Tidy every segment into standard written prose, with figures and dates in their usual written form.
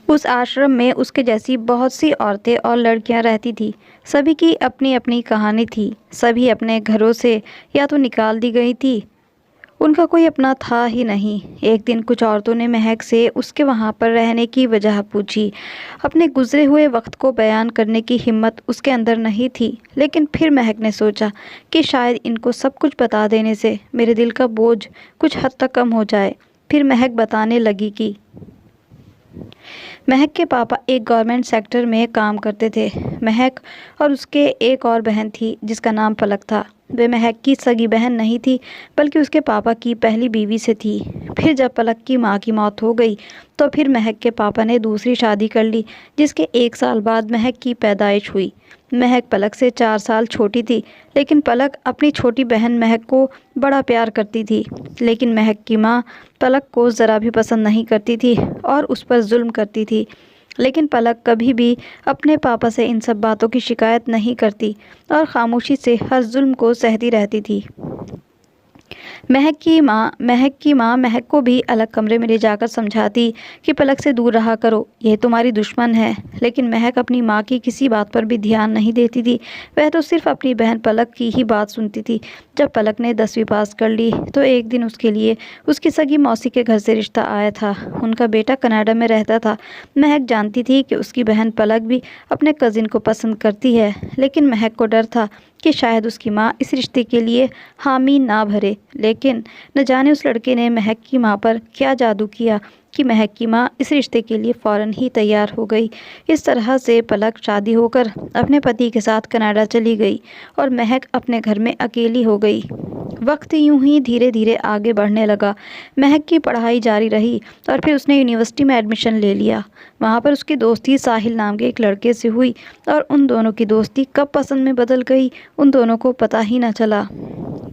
उस आश्रम में उसके जैसी बहुत सी औरतें और लड़कियां रहती थीं। सभी की अपनी अपनी कहानी थी। सभी अपने घरों से या तो निकाल दी गई थी, उनका कोई अपना था ही नहीं। एक दिन कुछ औरतों ने महक से उसके वहाँ पर रहने की वजह पूछी। अपने गुजरे हुए वक्त को बयान करने की हिम्मत उसके अंदर नहीं थी, लेकिन फिर महक ने सोचा कि शायद इनको सब कुछ बता देने से मेरे दिल का बोझ कुछ हद तक कम हो जाए। फिर महक बताने लगी कि महक के पापा एक गवर्नमेंट सेक्टर में काम करते थे। महक और उसके एक और बहन थी जिसका नाम पलक था। वे महक की सगी बहन नहीं थी, बल्कि उसके पापा की पहली बीवी से थी। फिर जब पलक की मां की मौत हो गई तो फिर महक के पापा ने दूसरी शादी कर ली, जिसके 1 साल बाद महक की पैदाइश हुई। महक पलक से 4 साल छोटी थी, लेकिन पलक अपनी छोटी बहन महक को बड़ा प्यार करती थी। लेकिन महक की माँ पलक को ज़रा भी पसंद नहीं करती थी और उस पर जुल्म करती थी। लेकिन पलक कभी भी अपने पापा से इन सब बातों की शिकायत नहीं करती और खामोशी से हर जुल्म को सहती रहती थी। महक की माँ महक को भी अलग कमरे में ले जाकर समझाती कि पलक से दूर रहा करो, यह तुम्हारी दुश्मन है। लेकिन महक अपनी माँ की किसी बात पर भी ध्यान नहीं देती थी। वह तो सिर्फ अपनी बहन पलक की ही बात सुनती थी। जब पलक ने 10वीं पास कर ली तो एक दिन उसके लिए उसकी सगी मौसी के घर से रिश्ता आया था। उनका बेटा कनाडा में रहता था। महक जानती थी कि उसकी बहन पलक भी अपने कज़िन को पसंद करती है, लेकिन महक को डर था कि शायद उसकी माँ इस रिश्ते के लिए हामी ना भरे। लेकिन न जाने उस लड़के ने महक की माँ पर क्या जादू किया कि महक की माँ इस रिश्ते के लिए फ़ौरन ही तैयार हो गई। इस तरह से पलक शादी होकर अपने पति के साथ कनाडा चली गई और महक अपने घर में अकेली हो गई। वक्त यूं ही धीरे धीरे आगे बढ़ने लगा। महक की पढ़ाई जारी रही और फिर उसने यूनिवर्सिटी में एडमिशन ले लिया। वहाँ पर उसकी दोस्ती साहिल नाम के एक लड़के से हुई और उन दोनों की दोस्ती कब पसंद में बदल गई उन दोनों को पता ही न चला।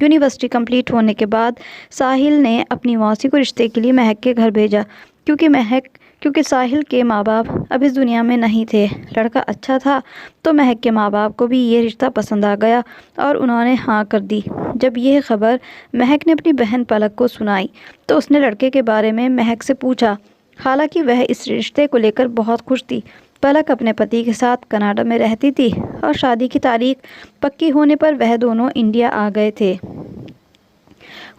यूनिवर्सिटी कंप्लीट होने के बाद साहिल ने अपनी मौसी को रिश्ते के लिए महक के घर भेजा, क्योंकि साहिल के माँ बाप अब इस दुनिया में नहीं थे। लड़का अच्छा था तो महक के माँ बाप को भी ये रिश्ता पसंद आ गया और उन्होंने हाँ कर दी। जब यह खबर महक ने अपनी बहन पलक को सुनाई तो उसने लड़के के बारे में महक से पूछा। हालांकि वह इस रिश्ते को लेकर बहुत खुश थी। पलक अपने पति के साथ कनाडा में रहती थी और शादी की तारीख पक्की होने पर वह दोनों इंडिया आ गए थे।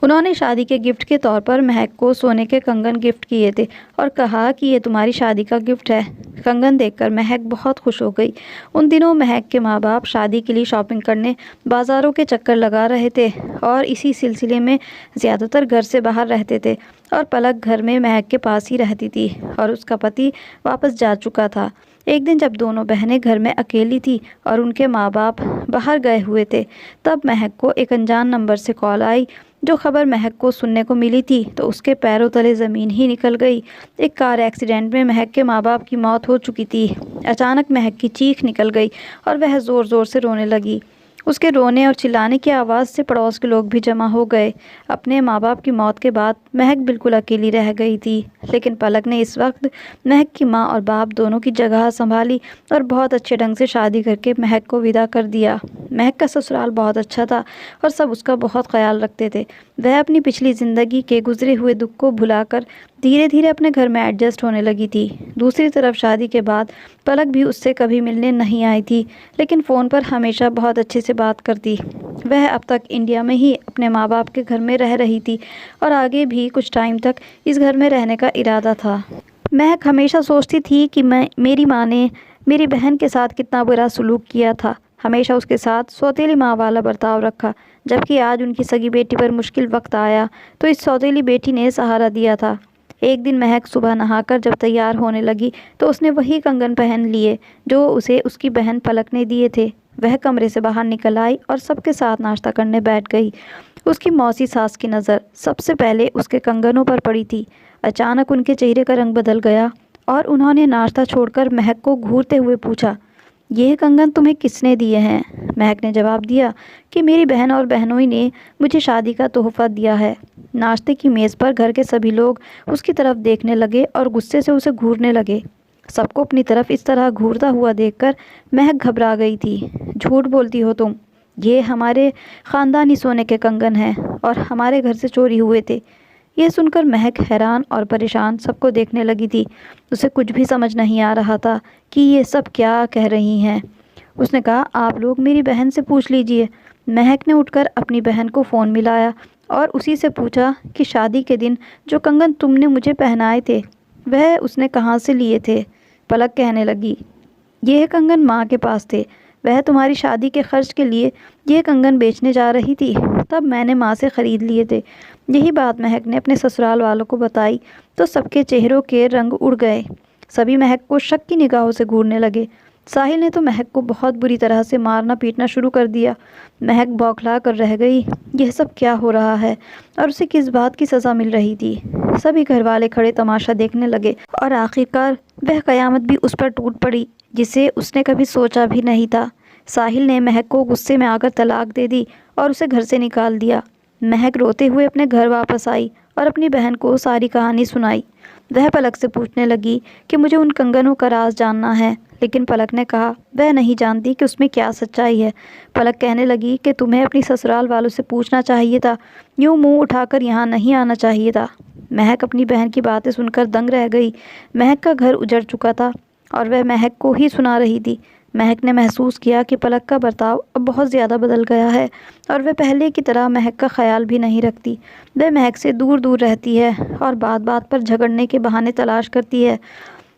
उन्होंने शादी के गिफ्ट के तौर पर महक को सोने के कंगन गिफ्ट किए थे और कहा कि ये तुम्हारी शादी का गिफ्ट है। कंगन देखकर महक बहुत खुश हो गई। उन दिनों महक के माँ बाप शादी के लिए शॉपिंग करने बाज़ारों के चक्कर लगा रहे थे और इसी सिलसिले में ज़्यादातर घर से बाहर रहते थे और पलक घर में महक के पास ही रहती थी और उसका पति वापस जा चुका था। एक दिन जब दोनों बहनें घर में अकेली थी और उनके माँ बाप बाहर गए हुए थे, तब महक को एक अनजान नंबर से कॉल आई। जो खबर महक को सुनने को मिली थी तो उसके पैरों तले ज़मीन ही निकल गई। एक कार एक्सीडेंट में महक के माँ बाप की मौत हो चुकी थी। अचानक महक की चीख निकल गई और वह ज़ोर ज़ोर से रोने लगी। उसके रोने और चिल्लाने की आवाज़ से पड़ोस के लोग भी जमा हो गए। अपने माँ बाप की मौत के बाद महक बिल्कुल अकेली रह गई थी, लेकिन पलक ने इस वक्त महक की माँ और बाप दोनों की जगह संभाली और बहुत अच्छे ढंग से शादी करके महक को विदा कर दिया। महक का ससुराल बहुत अच्छा था और सब उसका बहुत ख्याल रखते थे। वह अपनी पिछली ज़िंदगी के गुजरे हुए दुख को भुलाकर धीरे धीरे अपने घर में एडजस्ट होने लगी थी। दूसरी तरफ शादी के बाद पलक भी उससे कभी मिलने नहीं आई थी, लेकिन फ़ोन पर हमेशा बहुत अच्छे से बात करती। वह अब तक इंडिया में ही अपने माँ बाप के घर में रह रही थी और आगे भी कुछ टाइम तक इस घर में रहने का इरादा था। महक हमेशा सोचती थी कि मेरी माँ ने मेरी बहन के साथ कितना बुरा सलूक किया था। हमेशा उसके साथ सौतेली माँ वाला बर्ताव रखा, जबकि आज उनकी सगी बेटी पर मुश्किल वक्त आया तो इस सौतेली बेटी ने सहारा दिया था। एक दिन महक सुबह नहाकर जब तैयार होने लगी तो उसने वही कंगन पहन लिए जो उसे उसकी बहन पलक ने दिए थे। वह कमरे से बाहर निकल आई और सबके साथ नाश्ता करने बैठ गई। उसकी मौसी सास की नज़र सबसे पहले उसके कंगनों पर पड़ी थी। अचानक उनके चेहरे का रंग बदल गया और उन्होंने नाश्ता छोड़कर महक को घूरते हुए पूछा, यह कंगन तुम्हें किसने दिए हैं? महक ने जवाब दिया कि मेरी बहन और बहनोई ने मुझे शादी का तोहफा दिया है। नाश्ते की मेज़ पर घर के सभी लोग उसकी तरफ देखने लगे और गुस्से से उसे घूरने लगे। सबको अपनी तरफ इस तरह घूरता हुआ देखकर महक घबरा गई थी। झूठ बोलती हो तुम, ये हमारे ख़ानदानी सोने के कंगन हैं और हमारे घर से चोरी हुए थे। यह सुनकर महक हैरान और परेशान सबको देखने लगी थी। उसे कुछ भी समझ नहीं आ रहा था कि ये सब क्या कह रही हैं। उसने कहा, आप लोग मेरी बहन से पूछ लीजिए। महक ने उठकर अपनी बहन को फ़ोन मिलाया और उसी से पूछा कि शादी के दिन जो कंगन तुमने मुझे पहनाए थे वह उसने कहाँ से लिए थे। पलक कहने लगी, यह कंगन माँ के पास थे। वह तुम्हारी शादी के खर्च के लिए ये कंगन बेचने जा रही थी, तब मैंने माँ से ख़रीद लिए थे। यही बात महक ने अपने ससुराल वालों को बताई तो सबके चेहरों के रंग उड़ गए। सभी महक को शक की निगाहों से घूरने लगे। साहिल ने तो महक को बहुत बुरी तरह से मारना पीटना शुरू कर दिया। महक बौखला कर रह गई। यह सब क्या हो रहा है और उसे किस बात की सज़ा मिल रही थी। सभी घर वाले खड़े तमाशा देखने लगे और आखिरकार वह क़यामत भी उस पर टूट पड़ी जिसे उसने कभी सोचा भी नहीं था। साहिल ने महक को गुस्से में आकर तलाक दे दी और उसे घर से निकाल दिया। महक रोते हुए अपने घर वापस आई और अपनी बहन को सारी कहानी सुनाई। वह पलक से पूछने लगी कि मुझे उन कंगनों का राज जानना है, लेकिन पलक ने कहा वह नहीं जानती कि उसमें क्या सच्चाई है। पलक कहने लगी कि तुम्हें अपनी ससुराल वालों से पूछना चाहिए था, यूँ मुंह उठाकर यहाँ नहीं आना चाहिए था। महक अपनी बहन की बातें सुनकर दंग रह गई। महक का घर उजड़ चुका था और वह महक को ही सुना रही थी। महक ने महसूस किया कि पलक का बर्ताव अब बहुत ज़्यादा बदल गया है और वह पहले की तरह महक का ख्याल भी नहीं रखती। वह महक से दूर दूर रहती है और बात बात पर झगड़ने के बहाने तलाश करती है।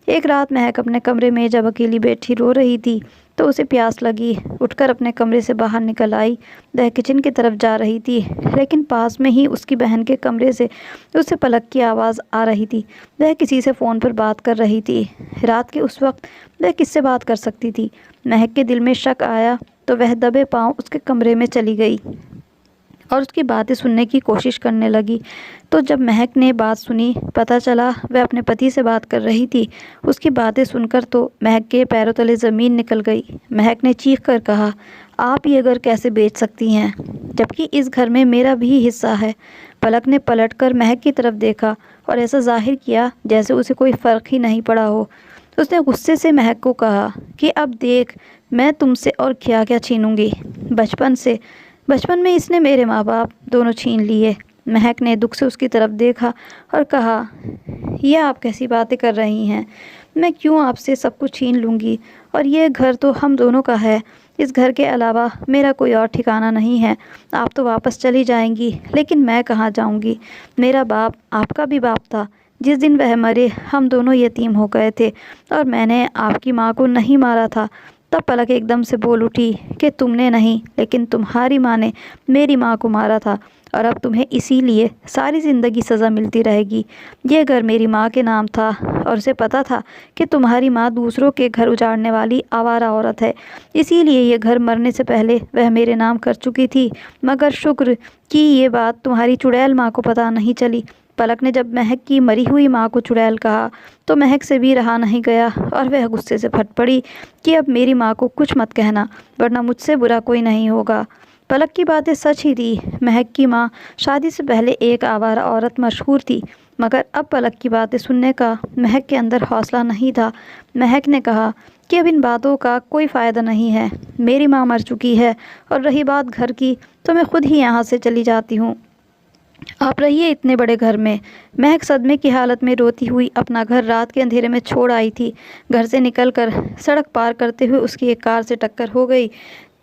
एक रात महक अपने कमरे में जब अकेली बैठी रो रही थी तो उसे प्यास लगी। उठकर अपने कमरे से बाहर निकल आई। वह किचन की तरफ जा रही थी, लेकिन पास में ही उसकी बहन के कमरे से उसे पलक की आवाज़ आ रही थी। वह किसी से फ़ोन पर बात कर रही थी। रात के उस वक्त वह किससे बात कर सकती थी। महक के दिल में शक आया तो वह दबे पांव उसके कमरे में चली गई और उसकी बातें सुनने की कोशिश करने लगी। तो जब महक ने बात सुनी, पता चला वह अपने पति से बात कर रही थी। उसकी बातें सुनकर तो महक के पैरों तले ज़मीन निकल गई। महक ने चीख कर कहा, आप ये घर कैसे बेच सकती हैं, जबकि इस घर में मेरा भी हिस्सा है। पलक ने पलटकर महक की तरफ देखा और ऐसा जाहिर किया जैसे उसे कोई फ़र्क ही नहीं पड़ा हो। उसने गुस्से से महक को कहा कि अब देख, मैं तुमसे और क्या क्या छीनूंगी। बचपन में इसने मेरे माँ बाप दोनों छीन लिए। महक ने दुख से उसकी तरफ देखा और कहा, यह आप कैसी बातें कर रही हैं। मैं क्यों आपसे सब कुछ छीन लूँगी, और यह घर तो हम दोनों का है। इस घर के अलावा मेरा कोई और ठिकाना नहीं है। आप तो वापस चली जाएंगी, लेकिन मैं कहाँ जाऊँगी। मेरा बाप आपका भी बाप था। जिस दिन वह मरे हम दोनों यतीम हो गए थे और मैंने आपकी माँ को नहीं मारा था। तब पलक एकदम से बोल उठी कि तुमने नहीं, लेकिन तुम्हारी माँ ने मेरी माँ को मारा था और अब तुम्हें इसीलिए सारी ज़िंदगी सज़ा मिलती रहेगी। यह घर मेरी माँ के नाम था और उसे पता था कि तुम्हारी माँ दूसरों के घर उजाड़ने वाली आवारा औरत है, इसीलिए ये घर मरने से पहले वह मेरे नाम कर चुकी थी। मगर शुक्र कि ये बात तुम्हारी चुड़ैल माँ को पता नहीं चली। पलक ने जब महक की मरी हुई माँ को चुड़ैल कहा तो महक से भी रहा नहीं गया और वह गुस्से से फट पड़ी कि अब मेरी माँ को कुछ मत कहना, वरना मुझसे बुरा कोई नहीं होगा। पलक की बातें सच ही थी। महक की माँ शादी से पहले एक आवारा औरत मशहूर थी, मगर अब पलक की बातें सुनने का महक के अंदर हौसला नहीं था। महक ने कहा कि अब इन बातों का कोई फ़ायदा नहीं है। मेरी माँ मर चुकी है और रही बात घर की, तो मैं खुद ही यहाँ से चली जाती हूँ। आप रहिए इतने बड़े घर में। महक सदमे की हालत में रोती हुई अपना घर रात के अंधेरे में छोड़ आई थी। घर से निकलकर सड़क पार करते हुए उसकी एक कार से टक्कर हो गई।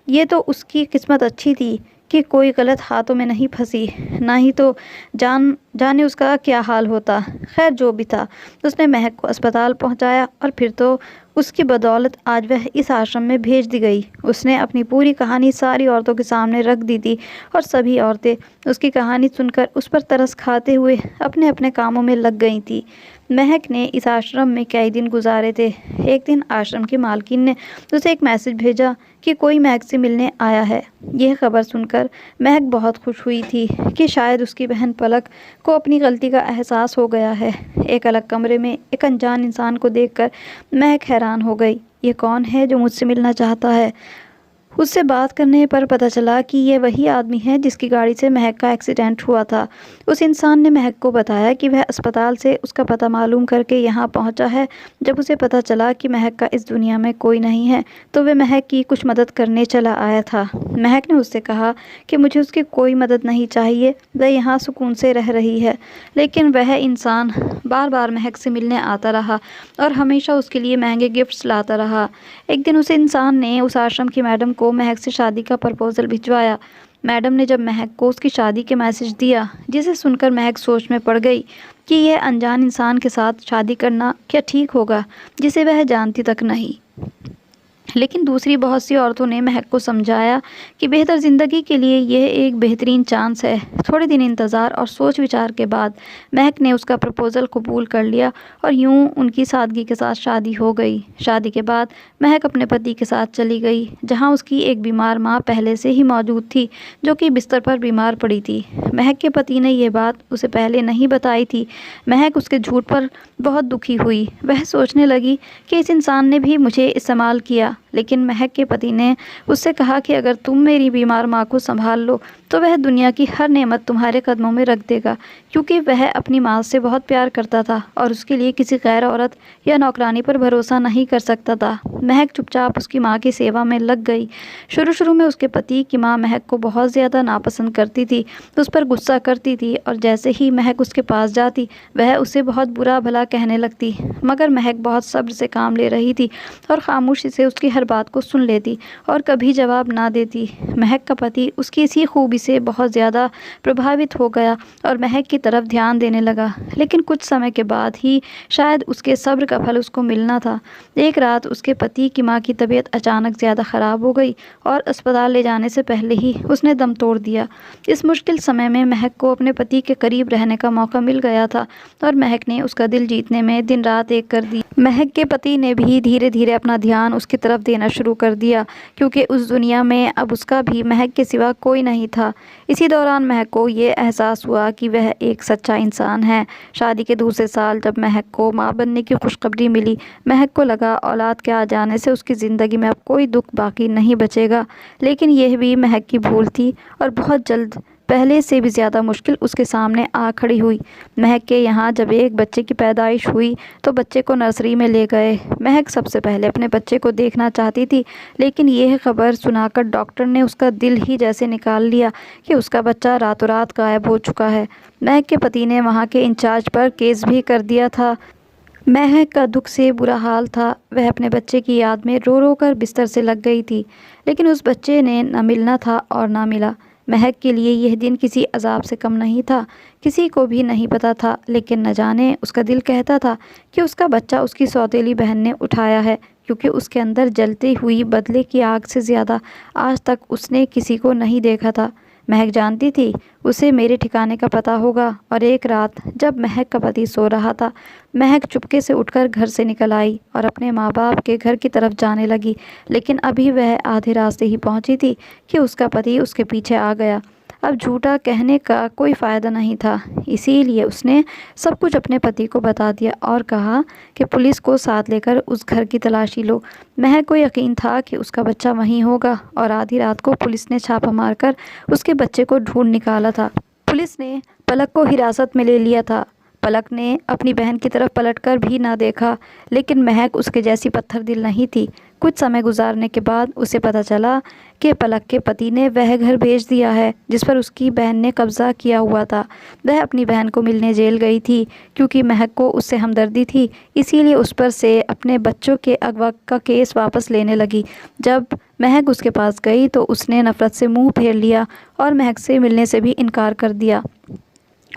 ये तो उसकी किस्मत अच्छी थी कि कोई गलत हाथों में नहीं फंसी, ना ही तो जाने उसका क्या हाल होता। खैर जो भी था, उसने महक को अस्पताल पहुंचाया और फिर तो उसकी बदौलत आज वह इस आश्रम में भेज दी गई। उसने अपनी पूरी कहानी सारी औरतों के सामने रख दी थी और सभी औरतें उसकी कहानी सुनकर उस पर तरस खाते हुए अपने अपने कामों में लग गई थी। महक ने इस आश्रम में कई दिन गुजारे थे। एक दिन आश्रम की मालकिन ने उसे एक मैसेज भेजा कि कोई महक से मिलने आया है। यह खबर सुनकर महक बहुत खुश हुई थी कि शायद उसकी बहन पलक को अपनी गलती का एहसास हो गया है। एक अलग कमरे में एक अनजान इंसान को देखकर महक हैरान हो गई। ये कौन है जो मुझसे मिलना चाहता है? उससे बात करने पर पता चला कि ये वही आदमी है जिसकी गाड़ी से महक का एक्सीडेंट हुआ था। उस इंसान ने महक को बताया कि वह अस्पताल से उसका पता मालूम करके यहाँ पहुँचा है। जब उसे पता चला कि महक का इस दुनिया में कोई नहीं है तो वह महक की कुछ मदद करने चला आया था। महक ने उससे कहा कि मुझे उसकी कोई मदद नहीं चाहिए, वह यहाँ सुकून से रह रही है। लेकिन वह इंसान बार बार महक से मिलने आता रहा और हमेशा उसके लिए महंगे गिफ्ट्स लाता रहा। एक दिन उस इंसान ने उस आश्रम की मैडम को महक से शादी का प्रपोज़ल भिजवाया। मैडम ने जब महक को उसकी शादी के मैसेज दिया, जिसे सुनकर महक सोच में पड़ गई कि यह अनजान इंसान के साथ शादी करना क्या ठीक होगा, जिसे वह जानती तक नहीं। लेकिन दूसरी बहुत सी औरतों ने महक को समझाया कि बेहतर ज़िंदगी के लिए यह एक बेहतरीन चांस है। थोड़े दिन इंतज़ार और सोच विचार के बाद महक ने उसका प्रपोज़ल कबूल कर लिया और यूं उनकी सादगी के साथ शादी हो गई। शादी के बाद महक अपने पति के साथ चली गई, जहां उसकी एक बीमार मां पहले से ही मौजूद थी, जो कि बिस्तर पर बीमार पड़ी थी। महक के पति ने यह बात उसे पहले नहीं बताई थी। महक उसके झूठ पर बहुत दुखी हुई। वह सोचने लगी कि इस इंसान ने भी मुझे इस्तेमाल किया। लेकिन महक के पति ने उससे कहा कि अगर तुम मेरी बीमार माँ को संभाल लो तो वह दुनिया की हर नेमत तुम्हारे कदमों में रख देगा, क्योंकि वह अपनी माँ से बहुत प्यार करता था और उसके लिए किसी गैर औरत या नौकरानी पर भरोसा नहीं कर सकता था। महक चुपचाप उसकी माँ की सेवा में लग गई। शुरू शुरू में उसके पति की माँ महक को बहुत ज़्यादा नापसंद करती थी, उस पर गुस्सा करती थी और जैसे ही महक उसके पास जाती वह उसे बहुत बुरा भला कहने लगती। मगर महक बहुत सब्र से काम ले रही थी और खामोशी से उसकी हर बात को सुन लेती और कभी जवाब ना देती। महक का पति उसकी इसी खूबी से बहुत ज़्यादा प्रभावित हो गया और महक की तरफ ध्यान देने लगा। लेकिन कुछ समय के बाद ही शायद उसके सब्र का फल उसको मिलना था। एक रात उसके पति की माँ की तबीयत अचानक ज़्यादा ख़राब हो गई और अस्पताल ले जाने से पहले ही उसने दम तोड़ दिया। इस मुश्किल समय में महक को अपने पति के करीब रहने का मौका मिल गया था और महक ने उसका दिल जीतने में दिन रात एक कर दी। महक के पति ने भी धीरे धीरे अपना ध्यान उसकी तरफ देना शुरू कर दिया, क्योंकि उस दुनिया में अब उसका भी महक के सिवा कोई नहीं था। इसी दौरान महक को ये एहसास हुआ कि वह एक सच्चा इंसान है। शादी के दूसरे साल जब महक को माँ बनने की खुशखबरी मिली, महक को लगा औलाद के आ जाने से उसकी ज़िंदगी में अब कोई दुख बाकी नहीं बचेगा। लेकिन यह भी महक की भूल थी और बहुत जल्द पहले से भी ज़्यादा मुश्किल उसके सामने आ खड़ी हुई। महक के यहाँ जब एक बच्चे की पैदाइश हुई तो बच्चे को नर्सरी में ले गए। महक सबसे पहले अपने बच्चे को देखना चाहती थी, लेकिन यह खबर सुनाकर डॉक्टर ने उसका दिल ही जैसे निकाल लिया कि उसका बच्चा रातों रात गायब हो चुका है। महक के पति ने वहाँ के इंचार्ज पर केस भी कर दिया था। महक का दुख से बुरा हाल था। वह अपने बच्चे की याद में रो रो कर बिस्तर से लग गई थी, लेकिन उस बच्चे ने न मिलना था और ना मिला। महक के लिए यह दिन किसी अजाब से कम नहीं था। किसी को भी नहीं पता था, लेकिन न जाने उसका दिल कहता था कि उसका बच्चा उसकी सौतेली बहन ने उठाया है, क्योंकि उसके अंदर जलती हुई बदले की आग से ज़्यादा आज तक उसने किसी को नहीं देखा था। महक जानती थी उसे मेरे ठिकाने का पता होगा। और एक रात जब महक का पति सो रहा था, महक चुपके से उठकर घर से निकल आई और अपने माँ बाप के घर की तरफ जाने लगी। लेकिन अभी वह आधे रास्ते ही पहुँची थी कि उसका पति उसके पीछे आ गया। अब झूठा कहने का कोई फ़ायदा नहीं था, इसीलिए उसने सब कुछ अपने पति को बता दिया और कहा कि पुलिस को साथ लेकर उस घर की तलाशी लो। महक को यकीन था कि उसका बच्चा वहीं होगा और आधी रात को पुलिस ने छापा मारकर उसके बच्चे को ढूंढ निकाला था। पुलिस ने पलक को हिरासत में ले लिया था। पलक ने अपनी बहन की तरफ पलटकर भी ना देखा, लेकिन महक उसके जैसी पत्थर दिल नहीं थी। कुछ समय गुजारने के बाद उसे पता चला कि पलक के पति ने वह घर बेच दिया है जिस पर उसकी बहन ने कब्ज़ा किया हुआ था। वह अपनी बहन को मिलने जेल गई थी, क्योंकि महक को उससे हमदर्दी थी, इसीलिए उस पर से अपने बच्चों के अगवा का केस वापस लेने लगी। जब महक उसके पास गई तो उसने नफ़रत से मुँह फेर लिया और महक से मिलने से भी इनकार कर दिया।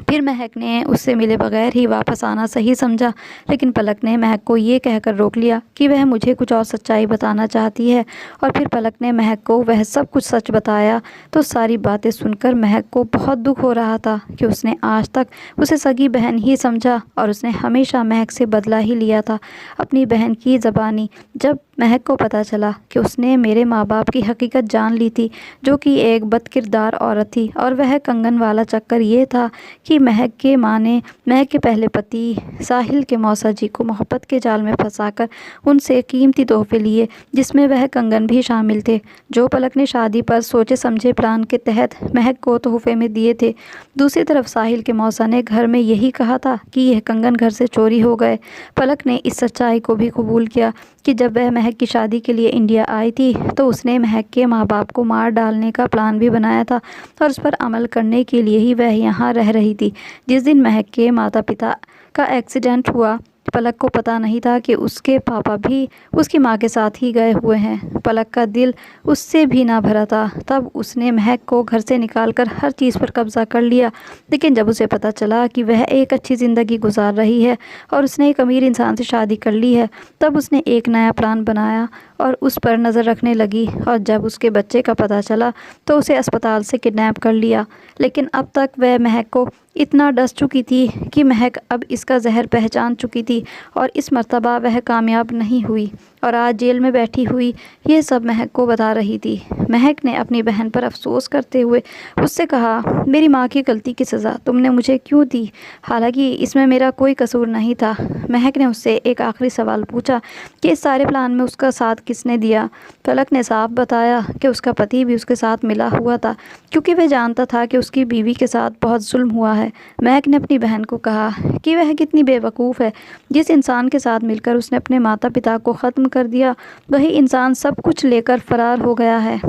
फिर महक ने उससे मिले बगैर ही वापस आना सही समझा, लेकिन पलक ने महक को ये कहकर रोक लिया कि वह मुझे कुछ और सच्चाई बताना चाहती है। और फिर पलक ने महक को वह सब कुछ सच बताया। तो सारी बातें सुनकर महक को बहुत दुख हो रहा था कि उसने आज तक उसे सगी बहन ही समझा और उसने हमेशा महक से बदला ही लिया था, अपनी बहन की ज़बानी। जब महक को पता चला कि उसने मेरे माँ बाप की हकीकत जान ली थी, जो कि एक बदकिरदार औरत थी, और वह कंगन वाला चक्कर ये था कि महक के माँ ने महक के पहले पति साहिल के मौसा जी को मोहब्बत के जाल में फंसाकर उनसे कीमती तोहफे लिए, जिसमें वह कंगन भी शामिल थे, जो पलक ने शादी पर सोचे समझे प्लान के तहत महक को तोहफे में दिए थे। दूसरी तरफ साहिल के मौसा ने घर में यही कहा था कि यह कंगन घर से चोरी हो गए। पलक ने इस सच्चाई को भी कबूल किया कि जब वह महक की शादी के लिए इंडिया आई थी तो उसने महक के माँ बाप को मार डालने का प्लान भी बनाया था और उस पर अमल करने के लिए ही वह यहाँ रह रही थी। जिस दिन महक के माता पिता का एक्सीडेंट हुआ, पलक को पता नहीं था कि उसके पापा भी उसकी माँ के साथ ही गए हुए हैं। पलक का दिल उससे भी ना भरा था। तब उसने महक को घर से निकालकर हर चीज़ पर कब्जा कर लिया। लेकिन जब उसे पता चला कि वह एक अच्छी ज़िंदगी गुजार रही है और उसने एक अमीर इंसान से शादी कर ली है, तब उसने एक नया प्लान बनाया और उस पर नज़र रखने लगी। और जब उसके बच्चे का पता चला तो उसे अस्पताल से किडनैप कर लिया। लेकिन अब तक वह महक को इतना डस चुकी थी कि महक अब इसका जहर पहचान चुकी थी और इस मर्तबा वह कामयाब नहीं हुई और आज जेल में बैठी हुई ये सब महक को बता रही थी। महक ने अपनी बहन पर अफसोस करते हुए उससे कहा, मेरी माँ की गलती की सज़ा तुमने मुझे क्यों दी, हालांकि इसमें मेरा कोई कसूर नहीं था। महक ने उससे एक आखिरी सवाल पूछा कि इस सारे प्लान में उसका साथ किसने दिया। पलक ने साफ बताया कि उसका पति भी उसके साथ मिला हुआ था, क्योंकि वह जानता था कि उसकी बीवी के साथ बहुत जुल्म हुआ है। महक ने अपनी बहन को कहा कि वह कितनी बेवकूफ़ है। जिस इंसान के साथ मिलकर उसने अपने माता पिता को ख़त्म कर दिया, वही इंसान सब कुछ लेकर फरार हो गया है।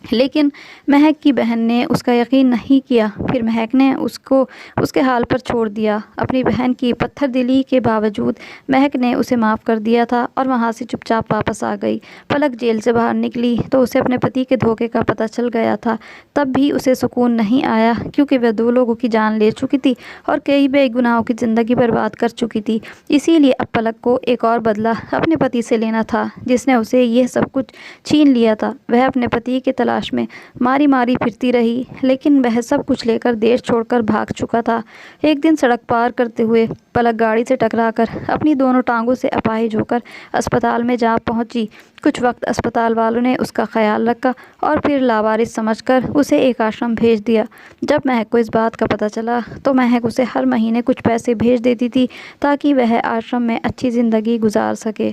लेकिन महक की बहन ने उसका यकीन नहीं किया। फिर महक ने उसको उसके हाल पर छोड़ दिया। अपनी बहन की पत्थरदिली के बावजूद महक ने उसे माफ़ कर दिया था और वहाँ से चुपचाप वापस आ गई। पलक जेल से बाहर निकली तो उसे अपने पति के धोखे का पता चल गया था। तब भी उसे सुकून नहीं आया, क्योंकि वह 2 लोगों की जान ले चुकी थी और कई बेगुनाहों की ज़िंदगी बर्बाद कर चुकी थी। इसीलिए अब पलक को एक और बदला अपने पति से लेना था, जिसने उसे यह सब कुछ छीन लिया था। वह अपने पति के तलाश में मारी मारी फिरती रही, लेकिन वह सब कुछ लेकर देश छोड़कर भाग चुका था। एक दिन सड़क पार करते हुए पलक गाड़ी से टकराकर अपनी दोनों टांगों से अपाहिज होकर अस्पताल में जा पहुंची। कुछ वक्त अस्पताल वालों ने उसका ख्याल रखा और फिर लावारिस समझकर उसे एक आश्रम भेज दिया। जब महक को इस बात का पता चला तो महक उसे हर महीने कुछ पैसे भेज देती थी ताकि वह आश्रम में अच्छी ज़िंदगी गुजार सके।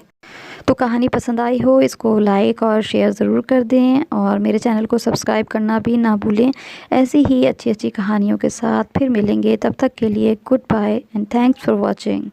तो कहानी पसंद आई हो इसको लाइक और शेयर ज़रूर कर दें और मेरे चैनल को सब्सक्राइब करना भी ना भूलें। ऐसी ही अच्छी अच्छी कहानियों के साथ फिर मिलेंगे। तब तक के लिए goodbye and thanks for watching.